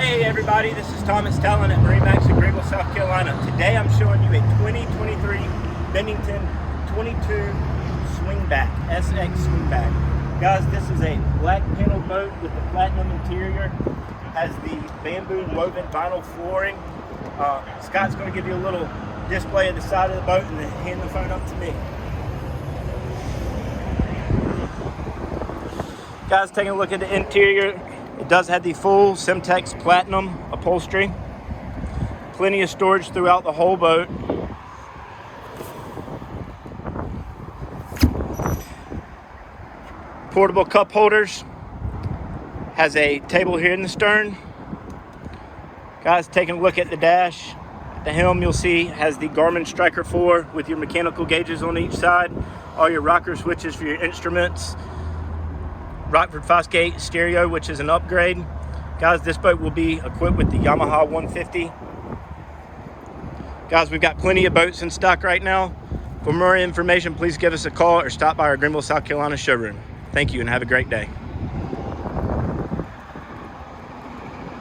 Hey everybody, this is Thomas Talon at MarineMax Greenville, South Carolina. Today I'm showing you a 2023 Bennington 22 swingback, SX swingback. Guys, this is a black panel boat with the platinum interior. Has the bamboo woven vinyl flooring. Scott's going to give you a little display of the side of the boat and then hand the phone up to me. Guys, taking a look at the interior. It does have the full Semtex platinum upholstery. Plenty of storage throughout the whole boat. Portable cup holders. Has a table here in the stern. Guys, taking a look at the dash. At the helm, you'll see has the Garmin Striker 4 with your mechanical gauges on each side. All your rocker switches for your instruments. Rockford Fosgate stereo, which is an upgrade. Guys, this boat will be equipped with the Yamaha 150. Guys, we've got plenty of boats in stock right now. For more information, please give us a call or stop by our Greenville, South Carolina showroom. Thank you and have a great day.